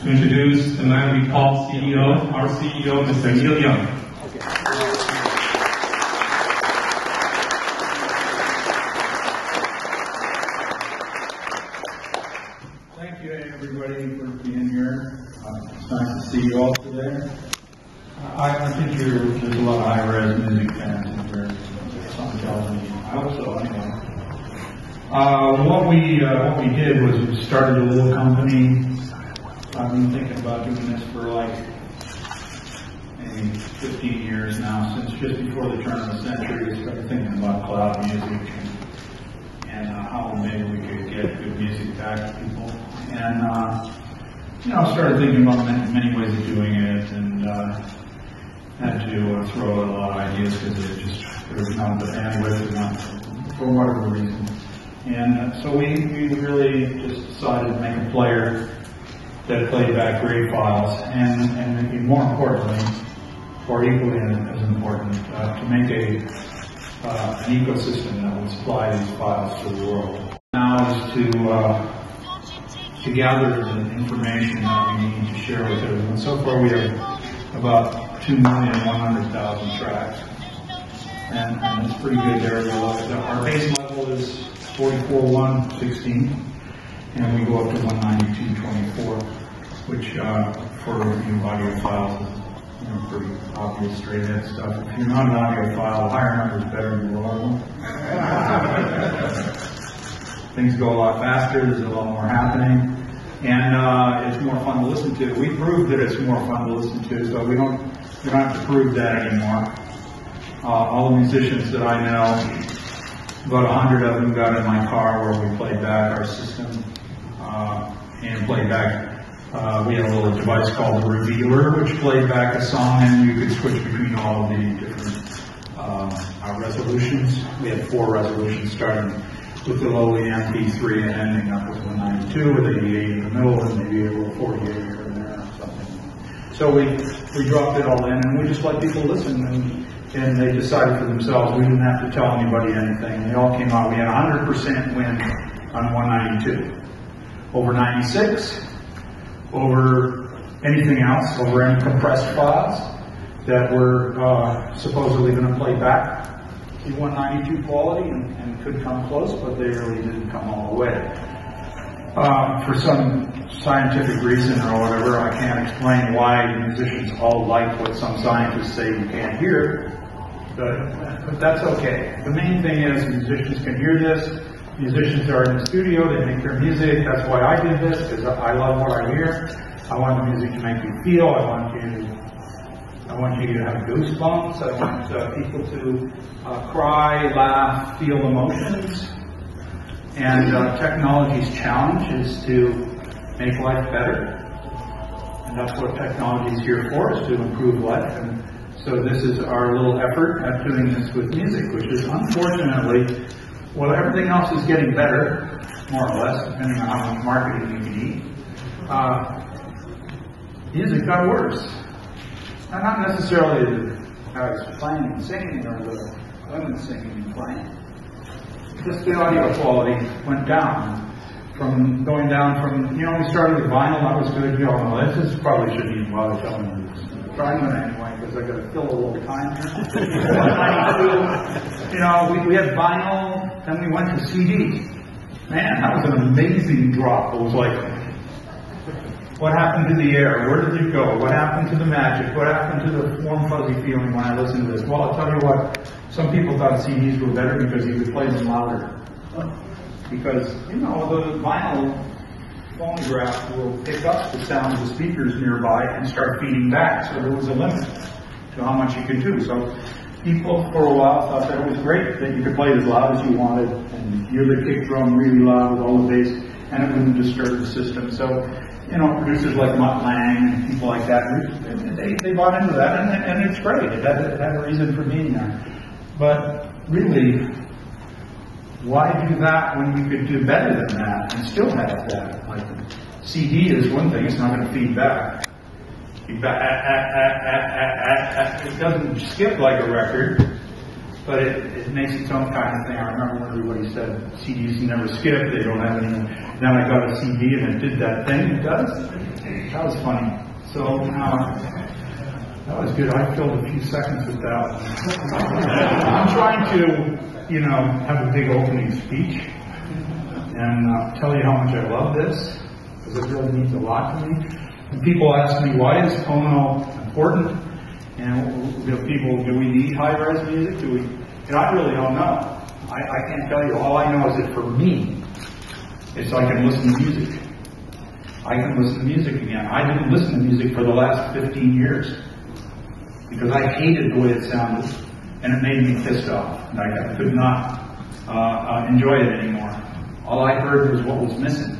to introduce the man we call CEO, our CEO, Mr. Neil Young. Thank you, everybody, for being here. It's nice to see you all today. I think there's a lot of high-res music fans in here. Something tells me. I hope so, anyway. What we did was we started a little company. I've been thinking about doing this for like maybe 15 years now, since just before the turn of the century. I started thinking about cloud music and how maybe we could get good music back to people. And I started thinking about many ways of doing it, and had to throw out a lot of ideas because there was not the bandwidth, for whatever reason. And so we really just decided to make a player that played back great files, and more importantly, or equally as important, to make an ecosystem that would supply these files to the world. Now is to gather the information that we need to share with everyone. So far we have about 2,100,000 tracks, and it's pretty good there. Our base level is 44.116, and we go up to 192.24, which for new audio files is pretty obvious straight ahead stuff. If you're not an audiophile, the higher number is better than the lower one. Things go a lot faster, there's a lot more happening, and it's more fun to listen to. We proved that it's more fun to listen to, so we don't have to prove that anymore. All the musicians that I know, about 100 of them got in my car where we played back our system and played back. We had a little device called the Revealer, which played back a song, and you could switch between all of the different resolutions. We had 4 resolutions, starting with the lowly MP3 and ending up with 192 with 88 in the middle, and maybe a little 48 here and there or something. So we dropped it all in, and we just let people listen, and they decided for themselves. We didn't have to tell anybody anything. They all came out. We had 100% win on 192. Over 96, over anything else, over any compressed files that were supposedly going to play back in 192 quality and could come close, but they really didn't come all the way. For some scientific reason or whatever, I can't explain why musicians all like what some scientists say you can't hear, but that's okay. The main thing is musicians can hear this. Musicians are in the studio, they make their music. That's why I did this, because I love what I hear. I want the music to make you feel. I want you to have goosebumps. I want people to cry, laugh, feel emotions. And technology's challenge is to make life better. And that's what technology is here for, is to improve life. And so this is our little effort at doing this with music, which is unfortunately, well, everything else is getting better, more or less, depending on how much marketing you can eat. Music got worse. And not necessarily the guys playing and singing or the women singing and playing. Just the audio quality went down. We started with vinyl, that was good. You all know this probably shouldn't even bother telling you this. I'm trying it anyway, because I got to fill a little time here. We had vinyl, then we went to CD. Man, that was an amazing drop. It was like, what happened to the air? Where did it go? What happened to the magic? What happened to the warm fuzzy feeling when I listened to this? Well, I'll tell you what, some people thought CDs were better because you could play them louder. Because, the vinyl phonograph will pick up the sound of the speakers nearby and start feeding back. So there was a limit to how much you could do. So people for a while thought that it was great that you could play it as loud as you wanted and hear the kick drum really loud with all the bass, and it wouldn't disturb the system. So, producers like Mutt Lange and people like that, they bought into that, and it's great. It had a reason for being there. But really, why do that when you could do better than that and still have that? Like, CD is one thing, it's not going to feed back. It doesn't skip like a record, but it makes its own kind of thing. I remember when everybody said CDs never skip, they don't have any. Then I got a CD and it did that thing it does. That was funny. So, that was good. I filled a few seconds with that. I'm trying to, have a big opening speech and tell you how much I love this, because it really means a lot to me. And people ask me, why is Pono important? And do we need high-res music? I really don't know. I can't tell you. All I know is that for me, it's I can listen to music. I can listen to music again. I didn't listen to music for the last 15 years because I hated the way it sounded, and it made me pissed off. And I could not enjoy it anymore. All I heard was what was missing.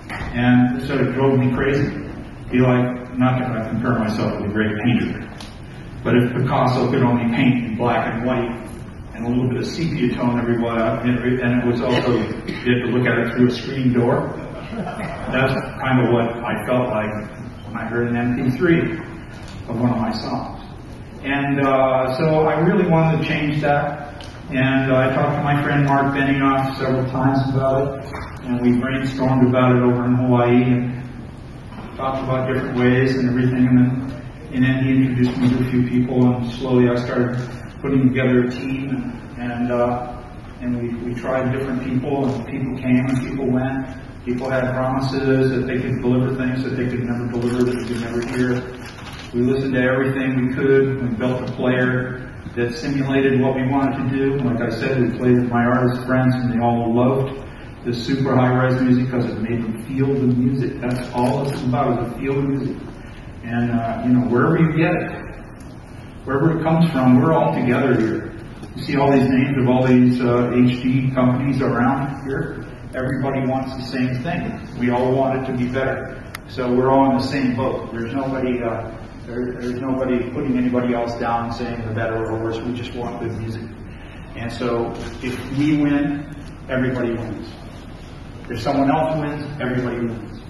And it sort of drove me crazy. Not that I compare myself with a great painter, but if Picasso could only paint in black and white and a little bit of sepia tone everywhere, and it was also, you had to look at it through a screen door, that's kind of what I felt like when I heard an MP3 of one of my songs. And so I really wanted to change that. And I talked to my friend Mark Benioff several times about it, and we brainstormed about it over in Hawaii and talked about different ways and everything. And then he introduced me to a few people, and slowly I started putting together a team, and we tried different people, and people came and people went. People had promises that they could deliver things that they could never deliver, that we could never hear. We listened to everything we could. We built a player that simulated what we wanted to do. Like I said, we played with my artist friends, and they all loved the super high-res music because it made them feel the music. That's all it's about, is to feel the music. And, wherever you get it, wherever it comes from, we're all together here. You see all these names of all these HD companies around here. Everybody wants the same thing. We all want it to be better. So we're all in the same boat. There's nobody putting anybody else down and saying they're better or worse. We just want good music. And so if we win, everybody wins. If someone else wins, everybody wins.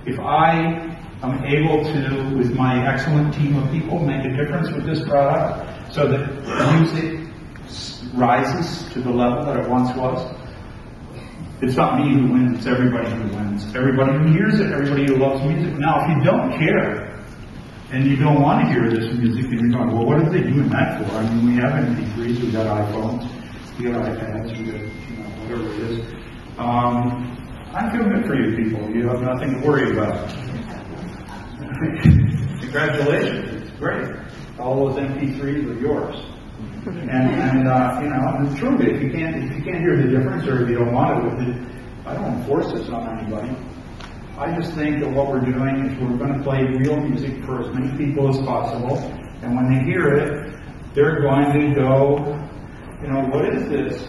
If I am able to, with my excellent team of people, make a difference with this product so that music rises to the level that it once was, it's not me who wins, it's everybody who wins. Everybody who hears it, everybody who loves music. Now, if you don't care, and you don't want to hear this music, and you're going, well, what are they doing that for? I mean, we have MP3s, we got iPhones, we got iPads, we got, whatever it is. I feel good for you people. You have nothing to worry about. Congratulations, it's great. All those MP3s are yours. And it's true. If you can't hear the difference, or if you don't want it, I don't force this on anybody. I just think that what we're doing is we're going to play real music for as many people as possible, and when they hear it, they're going to go, what is this?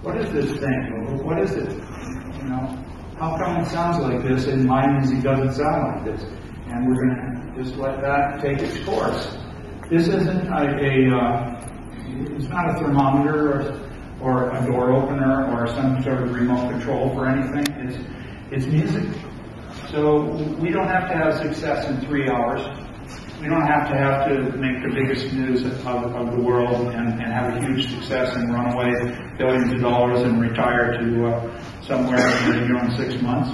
What is this thing? What is it? How come it sounds like this and my music doesn't sound like this? And we're going to just let that take its course. This isn't it's not a thermometer or a door opener or some sort of remote control for anything. It's music. So we don't have to have success in 3 hours. We don't have to make the biggest news of the world and have a huge success and run away billions of dollars and retire to somewhere in 6 months.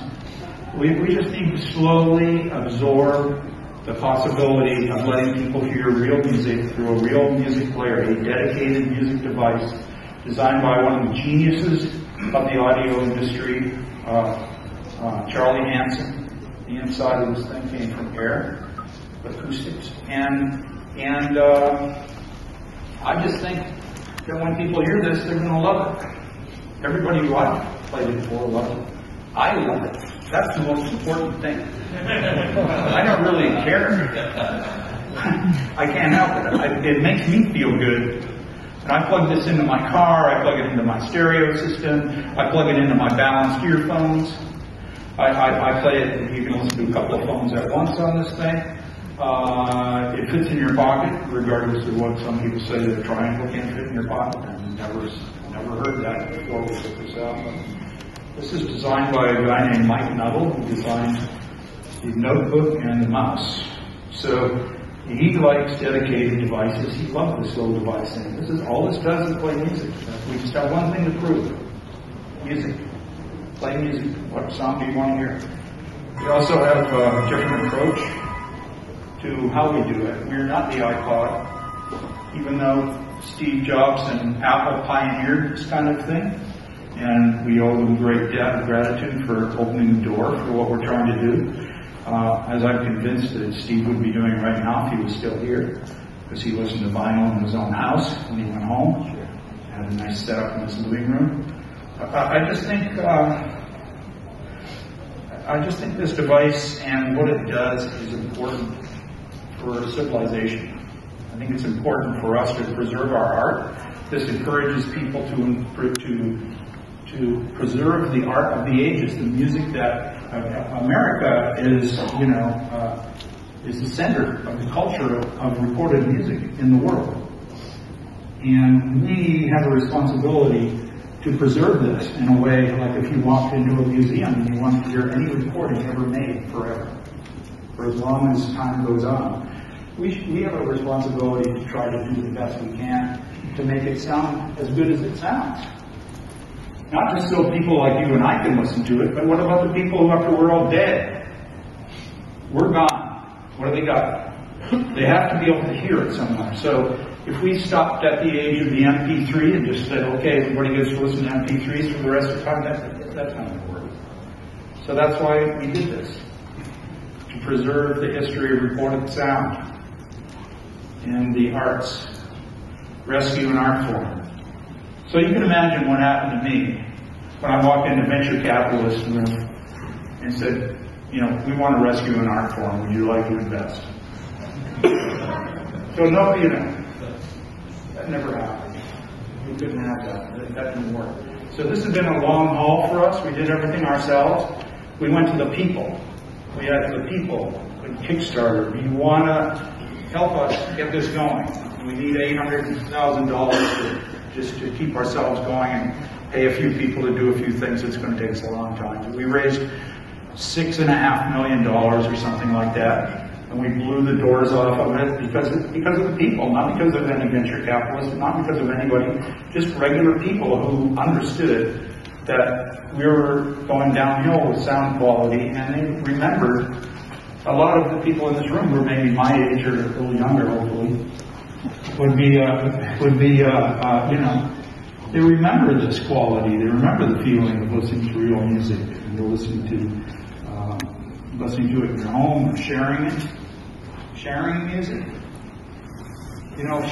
We just need to slowly absorb the possibility of letting people hear real music through a real music player, a dedicated music device designed by one of the geniuses of the audio industry, Charlie Hansen. The inside of this thing came from air, acoustics, and I just think that when people hear this, they're going to love it. Everybody who I've played it before loves it. I love it. That's the most important thing. I don't really care. I can't help it. It makes me feel good. And I plug this into my car, I plug it into my stereo system, I plug it into my balanced earphones. I play it, you can listen to a couple of phones at once on this thing. It fits in your pocket, regardless of what some people say that a triangle can't fit in your pocket. I've never heard that before we took this out. This is designed by a guy named Mike Nuttall, who designed the notebook and the mouse. So he likes dedicated devices. He loves this little device thing. This is all this does is play music. We just have one thing to prove. Music. Play music. What song do you want to hear? We also have a different approach to how we do it. We're not the iPod, even though Steve Jobs and Apple pioneered this kind of thing, and we owe them great debt of gratitude for opening the door for what we're trying to do. As I'm convinced that Steve would be doing right now if he was still here, because he listened to vinyl in his own house when he went home. Had a nice setup in his living room. I just think this device and what it does is important for civilization. I think it's important for us to preserve our art. This encourages people to preserve the art of the ages, the music that America is, is the center of the culture of recorded music in the world. And we have a responsibility to preserve this in a way, like if you walked into a museum and you wanted to hear any recording ever made forever, for as long as time goes on. We have a responsibility to try to do the best we can to make it sound as good as it sounds. Not just so people like you and I can listen to it, but what about the people who, after we're all dead? We're gone. What do they got? They have to be able to hear it somewhere. So if we stopped at the age of the MP3 and just said, okay, everybody gets to listen to MP3s for the rest of the time, that's not going to work. So that's why we did this, to preserve the history of recorded sound and the arts, rescue an art form. So you can imagine what happened to me when I walked into venture capitalist room and said, we want to rescue an art form. Would you like to invest? So no, that never happened. We couldn't have that. That didn't work. So this has been a long haul for us. We did everything ourselves. We went to the people. We had the people, like Kickstarter. Do you want to help us get this going? We need $800,000 just to keep ourselves going and pay a few people to do a few things. It's going to take us a long time. We raised $6.5 million or something like that. And we blew the doors off of it because of the people, not because of any venture capitalists, not because of anybody, just regular people who understood that we were going downhill with sound quality, and they remembered. A lot of the people in this room were maybe my age or a little younger, hopefully, they remember this quality. They remember the feeling of listening to real music, and they're listening to it in your home, or sharing it. Sharing music.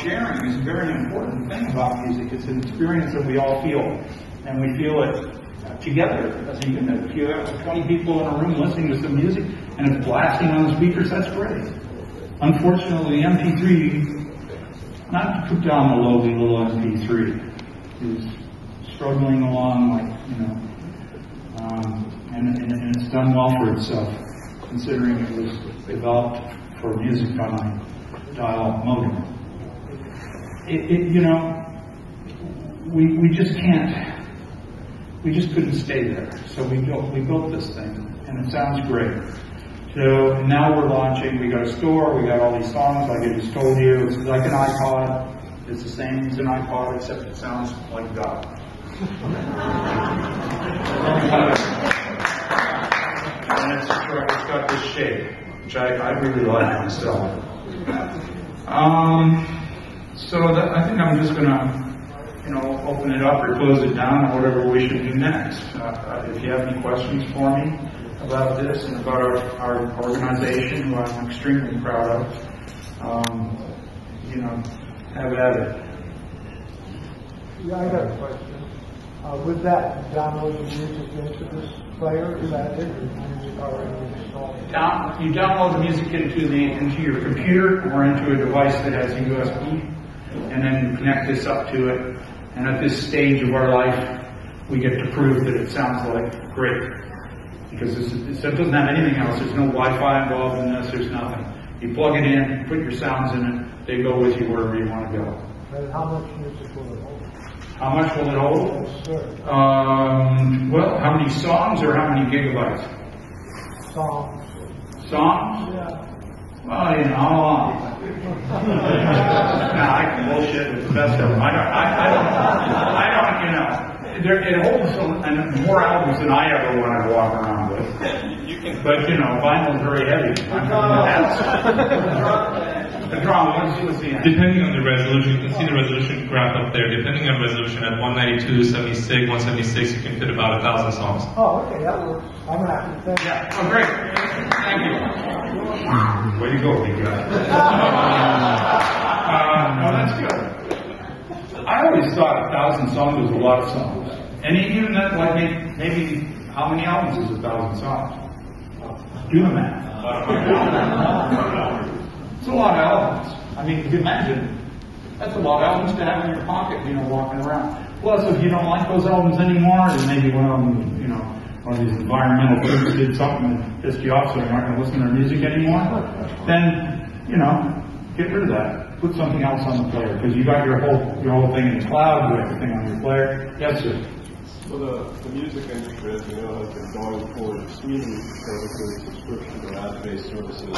Sharing is a very important thing about music. It's an experience that we all feel, and we feel it together as a unit. If you have 20 people in a room listening to some music and it's blasting on the speakers, that's great. Unfortunately, the MP3, not to put down the lowly little MP3, is struggling along and it's done well for itself, considering it was developed for music on a dial modem. We just can't. We just couldn't stay there. So we built this thing, and it sounds great. So now we're launching. We got a store. We got all these songs, like I just told you. It's like an iPod. It's the same as an iPod, except it sounds like God. And it's got this shape, which I really like myself. I think I'm just going to, open it up or close it down or whatever we should do next. If you have any questions for me about this and about our organization, who I'm extremely proud of, have at it. Yeah, I got a question. With that, download the music into this player, is that it? Or is it already installed? You download the music into your computer or into a device that has a USB, and then you connect this up to it. And at this stage of our life, we get to prove that it sounds like great. Because it doesn't have anything else. There's no Wi-Fi involved in this. There's nothing. You plug it in, put your sounds in it, they go with you wherever you want to go. And how much music will it hold? How much will it hold? Yes, sir. Well, how many songs or how many gigabytes? Songs. Songs? Yeah. Well, how long? Nah, I can bullshit with the best of them. I don't, it holds more albums than I ever want to walk around with. You can, but you know, vinyl is very heavy. The drum, what's the end? Depending on the resolution, you can see the resolution graph up there. Depending on resolution, at 192, 76, 176, you can fit about 1,000 songs. Oh, okay, that works. I'm happy. Thank you. Yeah. Oh, great. Thank you. Way to go, big guy. No, that's good. I always thought 1,000 songs was a lot of songs. And even that, like, maybe how many albums is 1,000 songs? Do the math. It's a lot of albums. I mean, if you imagine, that's a lot of albums to have in your pocket, you know, walking around. Plus, if you don't like those albums anymore, then maybe one of them, you know, one of these environmental groups did something that pissed you off, so you're not going to listen to their music anymore, then, you know, get rid of that. Put something else on the player, because you got your whole thing in the cloud, you have everything on your player. Yes, sir. So the music industry, as you know, has been going for streaming services, subscription or ad-based services,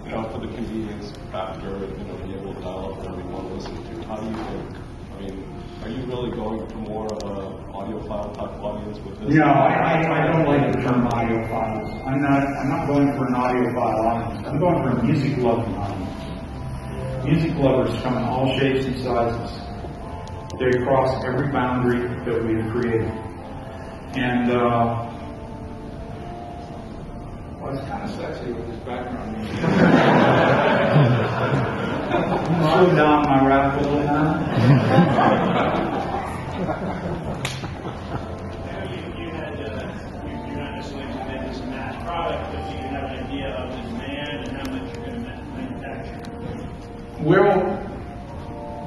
you know, for the convenience factor, you know, being able to dial up whatever you want to listen to. How do you think? I mean, are you really going for more of an audiophile type audience with this? No, I don't like the term audiophiles. I'm not going for an audiophile audience. I'm going for a music loving audience. Music lovers come in all shapes and sizes. They cross every boundary that we've created. And well, it's kind of sexy with this background music. Slow down my rap a little now. You're not necessarily going to make this a mass product, but you have an idea of the demand and how much you're going to manufacture.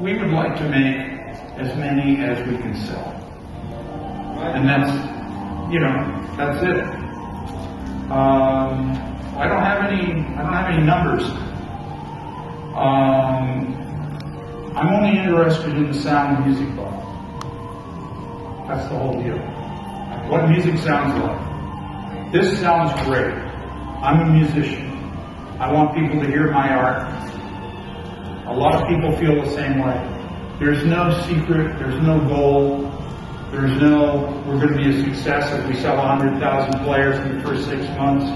We would like to make as many as we can sell. And that's, you know, that's it. I don't have any numbers. I'm only interested in the sound of music bar. That's the whole deal. What music sounds like. This sounds great. I'm a musician. I want people to hear my art. A lot of people feel the same way. There's no secret, there's no goal, there's no, we're going to be a success if we sell 100,000 players in the first 6 months.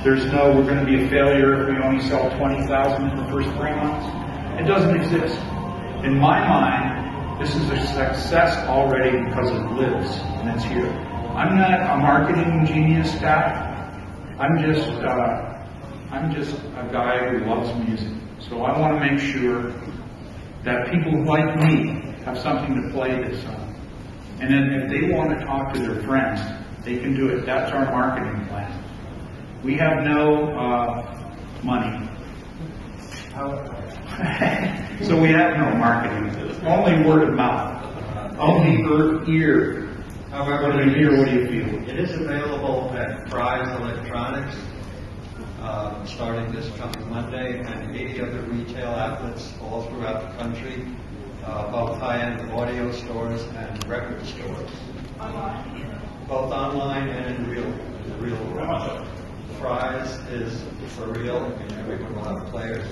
There's no, we're going to be a failure if we only sell 20,000 in the first 3 months. It doesn't exist. In my mind, this is a success already because it lives and it's here. I'm not a marketing genius guy. I'm just a guy who loves music. So I want to make sure that people like me have something to play this on. And then if they want to talk to their friends, they can do it. That's our marketing plan. We have no money. So we have no marketing. Only word of mouth. Only ear. However, what do you hear? What do you feel? It is available at Fry's Electronics starting this coming Monday, and 80 other retail outlets all throughout the country, both high-end audio stores and record stores. Both online and in the real world. Fry's is for real, I mean, everyone will have players.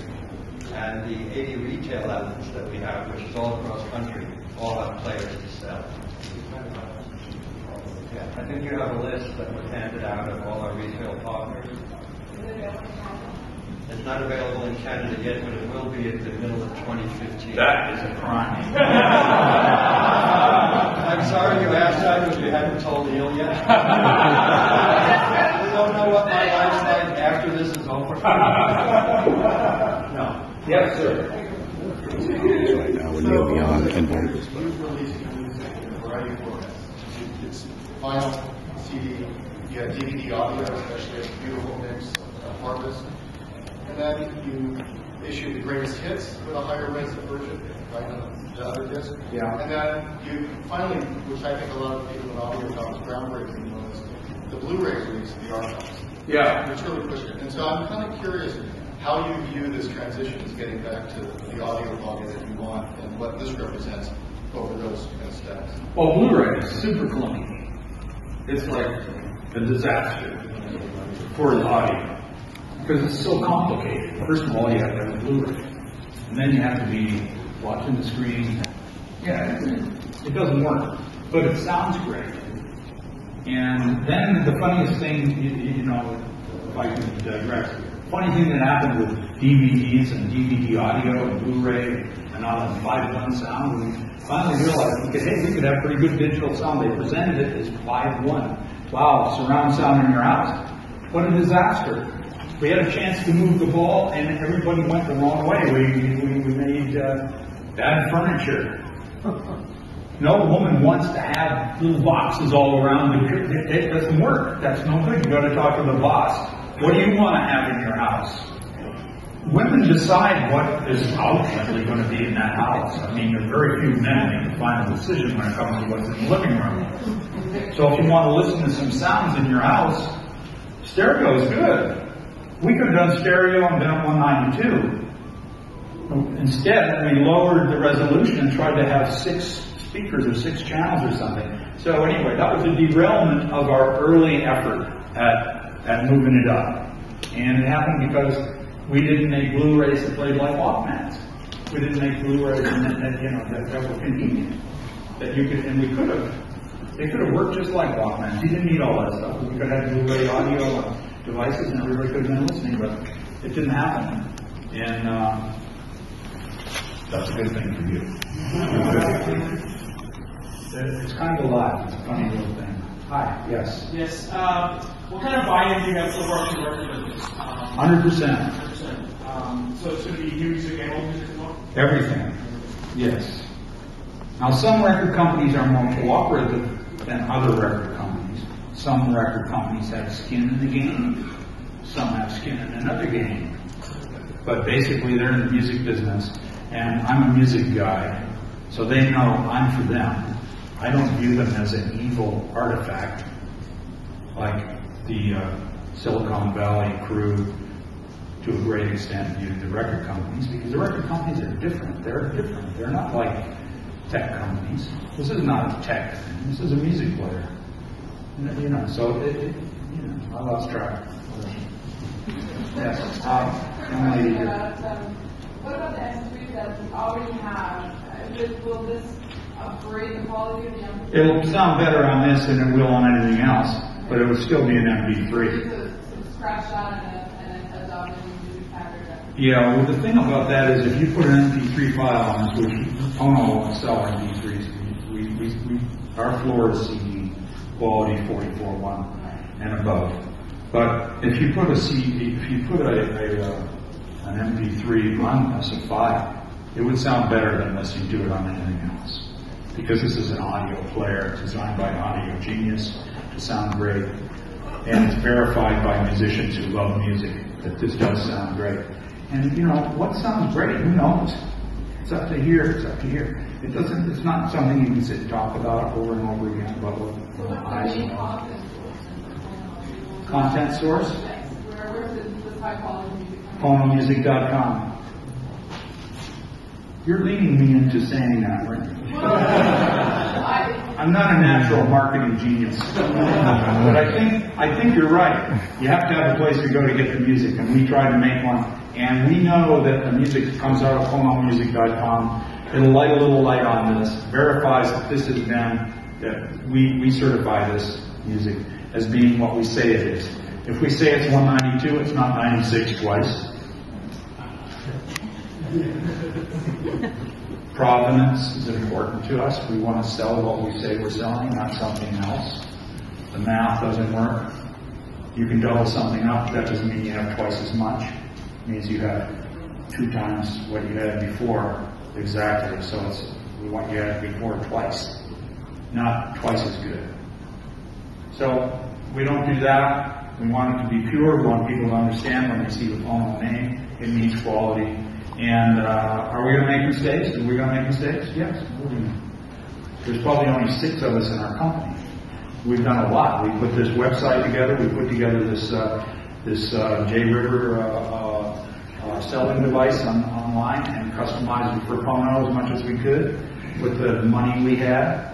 And the 80 retail outlets that we have, which is all across the country, all have players to sell. Yeah, I think you have a list that was handed out of all our retail partners. It's not available in Canada yet, but it will be at the middle of 2015. That is a crime. I'm sorry you asked that because you hadn't told Neil yet. We don't know what my life's like after this is over. No. Yes, sir. Now we're Neil Young and vocals. You're releasing music in a variety of formats. It's vinyl, CD, you have DVD audio, especially a beautiful mix of Harvest. And then you issue the greatest hits with a higher res version, right, on the other disc. Yeah. And then you finally, which I think a lot of people in audio thought was groundbreaking, was the Blu-ray release of the archives. Yeah. Which really pushed it. And so I'm kind of curious how you view this transition as getting back to the audio quality that you want and what this represents over those kind of steps. Well, Blu-ray is super clunky. It's like a disaster for the audio because it's so complicated. First of all, you have to have a Blu-ray, and then you have to be watching the screen. Yeah, it doesn't work, but it sounds great. And then the funniest thing, you know, if I can digress, funny thing that happened with DVDs and DVD audio and Blu-ray and all that 5-1 sound, we finally realized, hey, we could have pretty good digital sound. They presented it as 5-1. Wow, surround sound in your house. What a disaster. We had a chance to move the ball and everybody went the wrong way. We made bad furniture. No woman wants to have little boxes all around. It doesn't work. That's no good. You got to talk to the boss. What do you want to have in your house? Women decide what is ultimately going to be in that house. I mean, there's very few men make the final decision when it comes to what's in the living room. So if you want to listen to some sounds in your house, stereo is good. We could have done stereo and done 192. Instead, we lowered the resolution and tried to have 6 speakers or 6 channels or something. So anyway, that was a derailment of our early effort at moving it up. And it happened because we didn't make Blu-rays that played like Walkmans. We didn't make Blu-rays that were convenient. That you could, and we could have. They could have worked just like Walkmans. You didn't need all that stuff. We could have had Blu-ray audio devices and everybody could have been listening, but it didn't happen. And that's a good thing for you. It's kind of alive. It's a funny little thing. Hi, yes. Yes. What kind of buy-in do you have so far to the record business? 100%. 100%. So it's going to be new music and old music as well? Everything. Yes. Now, some record companies are more cooperative than other record companies. Some record companies have skin in the game. Some have skin in another game. But basically, they're in the music business, and I'm a music guy, so they know I'm for them. I don't view them as an evil artifact like the Silicon Valley crew to a great extent viewed the record companies, because the record companies are different. They're different. They're not like tech companies. This is not a tech thing. This is a music player. You know, so I lost track. Yes. Young lady here. What about the MP3s that we already have? Will this upgrade the quality of the MP3? It'll sound better on this than it will on anything else, but it would still be an MP3. So scratch that and adopt a new music package. Yeah, well, the thing about that is if you put an MP3 file on this, which Pono won't sell MP3s, our floor is CD quality 44.1 and above. But if you put an MP3 on as a file, it would sound better than listening to it on anything else. Because this is an audio player designed by Audio Genius to sound great. And it's verified by musicians who love music that this does sound great. And you know, what sounds great? Who knows? It's up to here, it's up to here. It's not something you can sit and talk about over and over again about what eyes and content source? Where's this high quality music? PonoMusic.com. You're leading me into saying that, right? I'm not a natural marketing genius, but I think you're right. You have to have a place to go to get the music, and we try to make one. And we know that the music that comes out of PonoMusic.com, it'll light a little light on this, verifies that this is them, that we certify this music as being what we say it is. If we say it's 192, it's not 96 twice. Provenance is important to us. We want to sell what we say we're selling, not something else. The math doesn't work. You can double something up, that doesn't mean you have twice as much. It means you have 2 times what you had before exactly. So we want you to have before twice, not twice as good. So we don't do that. We want it to be pure. We want people to understand when they see the Pono name, it means quality. And are we going to make mistakes? Are we going to make mistakes? Yes. There's probably only 6 of us in our company. We've done a lot. We put this website together. We put together this J-River selling device online and customized it for Pono as much as we could with the money we had.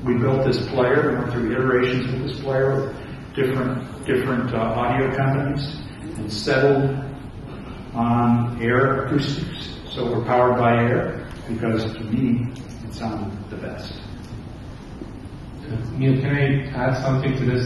We built this player. We went through iterations with this player with different audio companies and settled on air acoustics. So we're powered by air because to me it sounded the best. Neil, can I add something to this?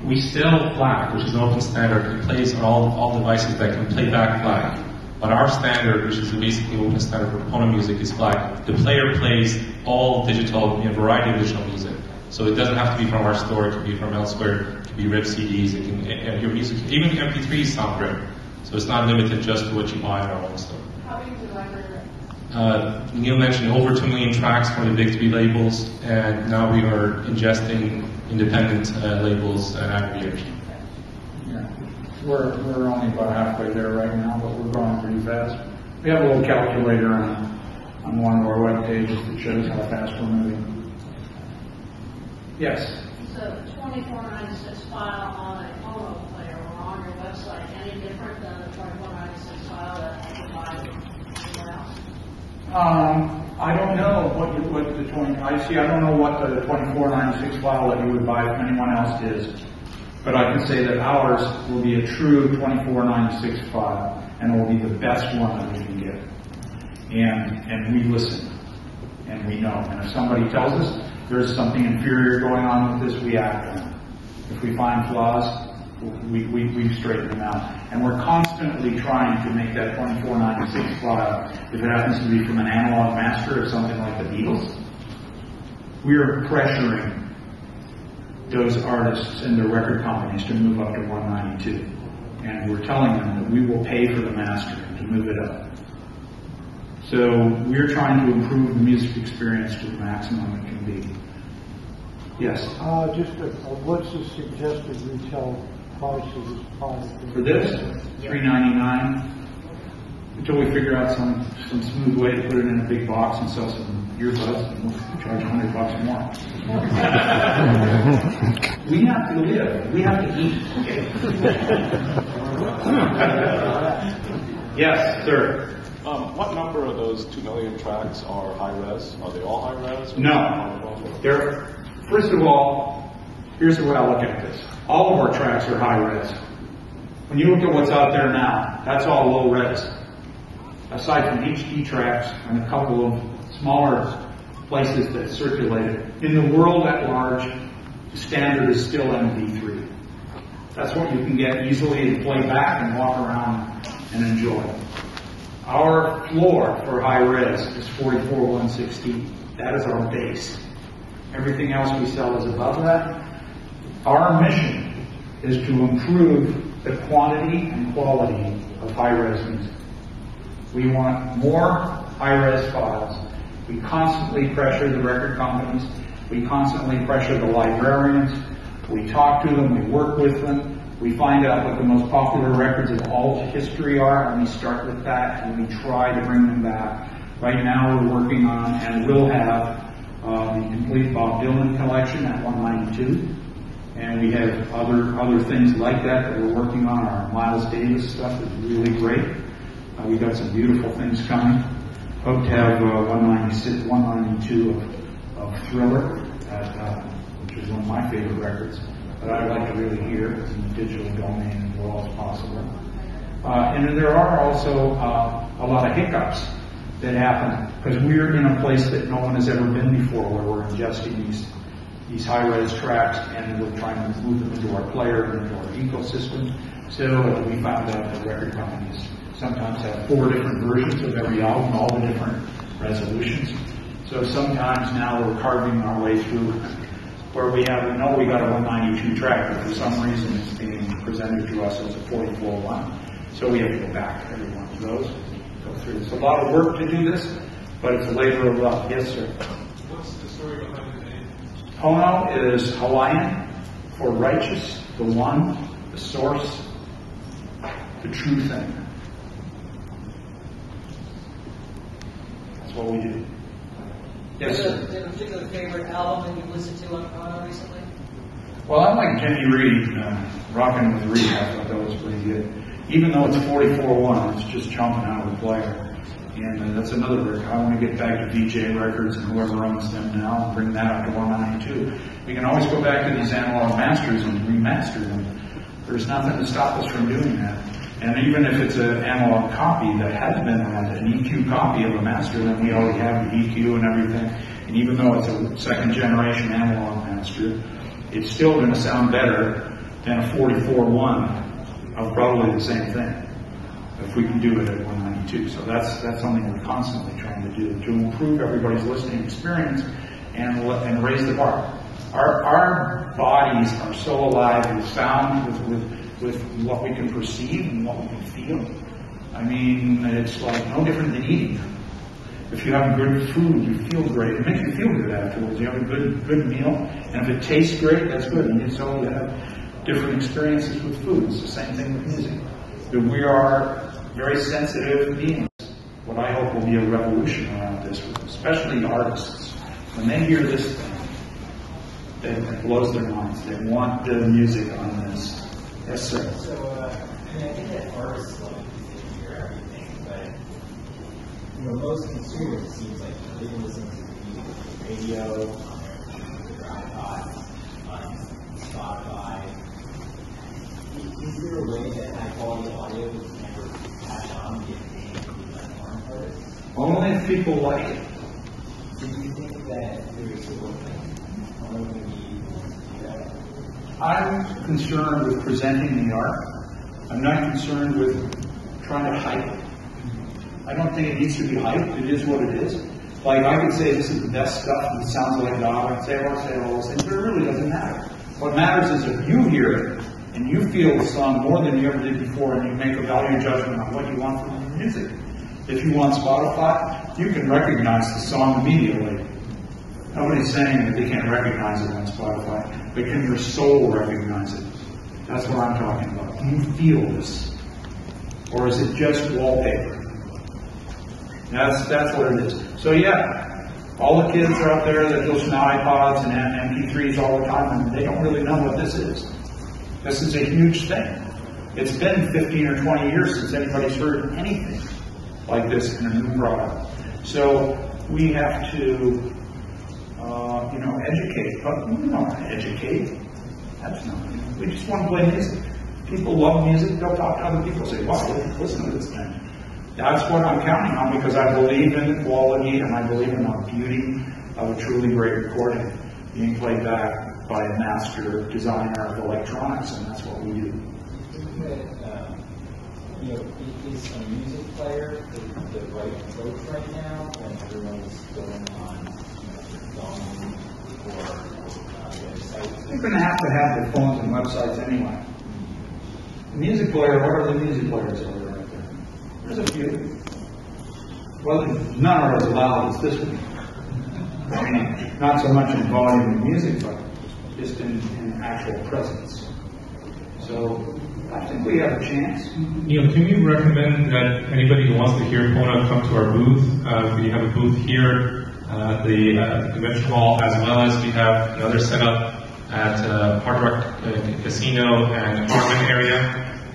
We sell FLAC, which is an open standard. It plays on all devices that can play back FLAC. But our standard, which is basically open standard for Pono music, is FLAC. The player plays all digital, a variety of digital music. So it doesn't have to be from our store, it can be from elsewhere, it can be RIP CDs, it can, your music, even MP3s sound great. So it's not limited just to what you buy in our own store. How big is the library? Neil mentioned over 2 million tracks from the big 3 labels, and now we are ingesting independent labels and aggregators. Yeah. We're only about halfway there right now, but we're growing pretty fast. We have a little calculator on one of our web pages that shows how fast we're moving. Yes? So 2496 file on a Pono player or on your website, any different than the 2496 file that I can buy anywhere else? I don't know what the 20. I don't know what the 2496 file that you would buy if anyone else is, but I can say that ours will be a true 2496 file, and it will be the best one that we can get. And we listen, and we know. And if somebody tells us there's something inferior going on with this, we act on it. If we find flaws, we straighten them out. And we're constantly trying to make that 2496 file, if it happens to be from an analog master or something like the Beatles, we are pressuring those artists and their record companies to move up to 192. And we're telling them that we will pay for the master to move it up. So we're trying to improve the music experience to the maximum it can be. Yes? What's the suggested retail price of this product? For this, $3.99, until we figure out some smooth way to put it in a big box and sell some earbuds, and we'll charge $100 more. We have to live. We have to eat. Yes, sir. What number of those 2 million tracks are high res? Are they all high res? No. First of all, here's the way I look at this. All of our tracks are high res. When you look at what's out there now, that's all low res. Aside from HD tracks and a couple of smaller places that circulate it. In the world at large, the standard is still MP3. That's what you can get easily and play back and walk around and enjoy. Our floor for high res is 44/116. That is our base. Everything else we sell is above that. Our mission is to improve the quantity and quality of high res music. We want more high res files. We constantly pressure the record companies. We constantly pressure the librarians. We talk to them. We work with them. We find out what the most popular records of all history are, and we start with that, and we try to bring them back. Right now we're working on, and will have, the complete Bob Dylan collection at 192. And we have other things like that we're working on. Our Miles Davis stuff is really great. We've got some beautiful things coming. Hope to have 196, 192 of Thriller, which is one of my favorite records. But I'd like to really hear it in the digital domain as well as possible. And there are also a lot of hiccups that happen because we're in a place that no one has ever been before, where we're ingesting these high-res tracks and we're trying to move them into our player and into our ecosystem. So we found out that record companies sometimes have 4 different versions of every album, all the different resolutions. So sometimes now we're carving our way through where we got a 192 track, but for some reason it's being presented to us as a 44/1. So we have to go back to every one of those, go through. It's a lot of work to do this, but it's a labor of love. Yes, sir. What's the story behind the name? Pono is Hawaiian for righteous, the one, the source, the true thing. That's what we do. Yes, sir. Do you have a particular favorite album that you've listened to on Pono recently? Well, I like Jimmy Reed, Rockin' with Reed. I thought that was pretty good. Even though it's 44/1, it's just chomping out of the player. And that's another record. I want to get back to VJ Records and whoever owns them now and bring that up to 192. We can always go back to these analog masters and remaster them. There's nothing to stop us from doing that. And even if it's an analog copy that has been an EQ copy of a master, then we already have the EQ and everything. And even though it's a second generation analog master, it's still going to sound better than a 44.1 of probably the same thing, if we can do it at 192. So that's something we're constantly trying to do, to improve everybody's listening experience and raise the bar. Our bodies are so alive with sound, with what we can perceive and what we can feel. I mean, it's like no different than eating. If you have good food, you feel great. It makes you feel good afterwards. You have a good meal, and if it tastes great, that's good. And so you have different experiences with food. It's the same thing with music. That we are very sensitive beings. What I hope will be a revolution around this, especially artists. When they hear this thing, it blows their minds. They want the music on this. Yes, sir. So, I mean, I think that artists love music and hear everything, but most consumers, it seems like they can listen to music on the radio, on their iPod, on Spotify. Is there a way that high quality audio can never catch on and get paid to be that foreign artist? Only if people like it. Do you think that there's sort of like I'm concerned with presenting the art. I'm not concerned with trying to hype it. I don't think it needs to be hyped. It is what it is. Like, I could say this is the best stuff that sounds like God. I could say all those things, but it really doesn't matter. What matters is if you hear it and you feel the song more than you ever did before, and you make a value judgment on what you want from the music. If you want Spotify, you can recognize the song immediately. Nobody's saying that they can't recognize it on Spotify, but can your soul recognize it? That's what I'm talking about. Do you feel this? Or is it just wallpaper? That's what it is. So yeah, all the kids are out there that listen to iPods and MP3s all the time, and they don't really know what this is. This is a huge thing. It's been 15 or 20 years since anybody's heard anything like this in a new product. So we have to educate, but we don't want to educate. That's not, we just want to play music. People love music, they'll talk to other people, say, wow, listen to this thing. That's what I'm counting on, because I believe in the quality and I believe in the beauty of a truly great recording being played back by a master designer of electronics, and that's what we do. Is a music player the right approach right now when everyone's going on phone or websites? You're going to have their phones and websites anyway. The music player, what are the music players that are right there? There's a few. Well, none are as loud as this one. I mean, not so much in volume of music, but just in actual presence. So I think we have a chance. Neil, can you recommend that anybody who wants to hear Pono come to our booth? We have a booth here at the convention hall, as well as we have another setup at Hard Rock Casino and Harmon area,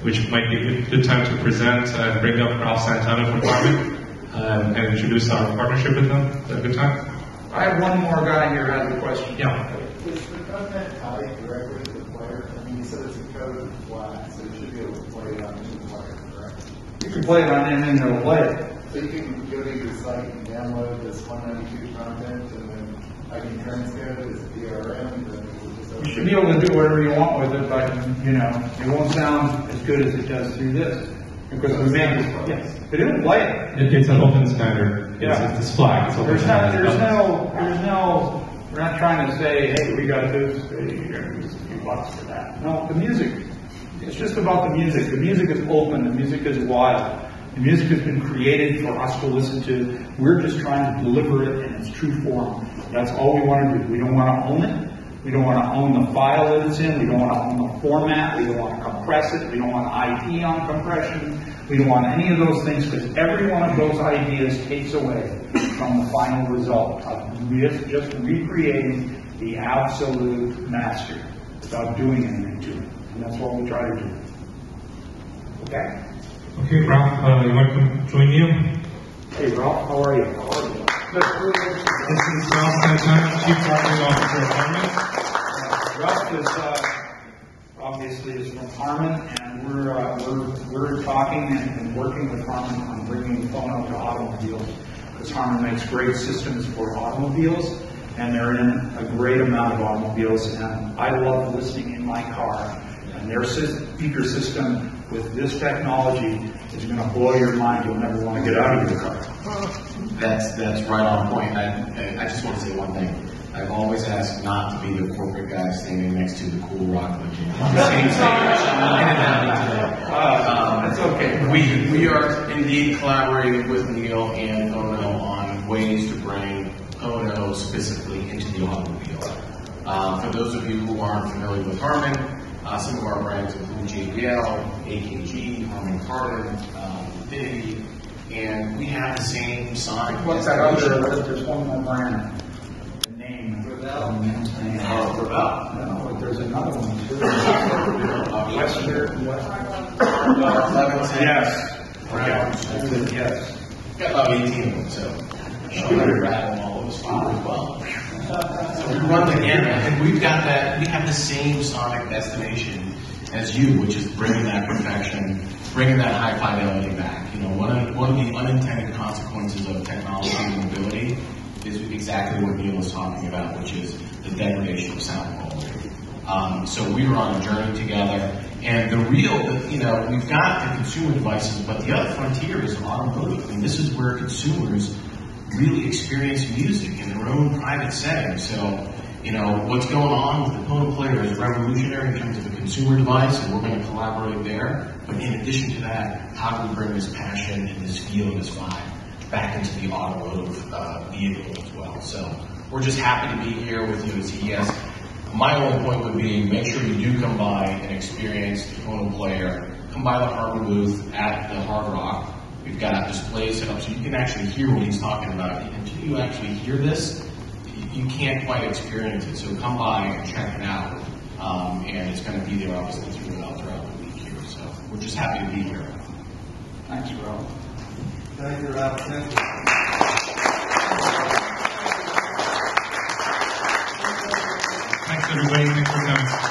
which might be a good time to present and bring up Ralph Santana from Harmon and introduce our partnership with them. Is that a good time? I have one more guy here who has a question. Yeah. Is the content tied directly to the player? I mean, you said it's a code flat, so you should be able to play it on any player, correct? You can play it on anything that'll play it. So you can go to your site and download this 192 content, and then I can transcode it as DRM, and then it will just You should be able to do whatever you want with it, but, it won't sound as good as it does through this. Because we made this, yes, but it'll play it. It's an open standard. Yeah. It's flag. It's open There's standard. no, we're not trying to say, hey, we got this, you're going to use a few bucks for that. No, the music, it's just about the music. The music is open, the music is wild. The music has been created for us to listen to. We're just trying to deliver it in its true form. That's all we want to do. We don't want to own it. We don't want to own the file that it's in. We don't want to own the format. We don't want to compress it. We don't want IP on compression. We don't want any of those things, because every one of those ideas takes away from the final result of just recreating the absolute master without doing anything to it. And that's what we try to do. Okay? Okay, Ralph, you want to join Neil? Hey, Ralph, how are you? This is Ralph Santana, Chief Marketing Officer of Harmon. Ralph is obviously is from Harmon, and we're talking and working with Harmon on bringing Pono to automobiles, because Harmon makes great systems for automobiles, and they're in a great amount of automobiles, and I love listening in my car. And their speaker system with this technology is going to blow your mind. You'll never want to get out of your car. That's right on point. I just want to say one thing. I've always asked not to be the corporate guy standing next to the cool rock legend on the same stage. That's okay. We are indeed collaborating with Neil and Pono on ways to bring Pono specifically into the automobile. For those of you who aren't familiar with Harman, some of our brands include JBL, AKG, Harman Kardon, Infinity, and we have the same sonic. What's that other? There's one more brand. The name. Gravel. No, there's another one too. Western. Yes. Yes. Got about 18 of them, so I'm going to rattle all those five as well. So we run the gamut, and we've got that. We have the same sonic destination as you, which is bringing that perfection, bringing that high fidelity back. You know, one of the unintended consequences of technology and mobility is exactly what Neil was talking about, which is the degradation of sound quality. So we were on a journey together, and we've got the consumer devices, but the other frontier is automotive. I mean, this is where consumers really experience music in their own private setting. So, what's going on with the Pono player is revolutionary in terms of a consumer device, and we're going to collaborate there. But in addition to that, how do we bring this passion and this feel and this vibe back into the automotive vehicle as well? So we're just happy to be here with you at CES. My only point would be, make sure you do come by and experience the Pono player. Come by the Harbor booth at the Hard Rock. We've got displays set up so you can actually hear what he's talking about. Until you actually hear this, you can't quite experience it. So come by and check it out. And it's going to be there obviously throughout the week here. So we're just happy to be here. Thanks, Ralph. Thank you, Ralph. Thank you. Thanks, everybody. Thanks for coming.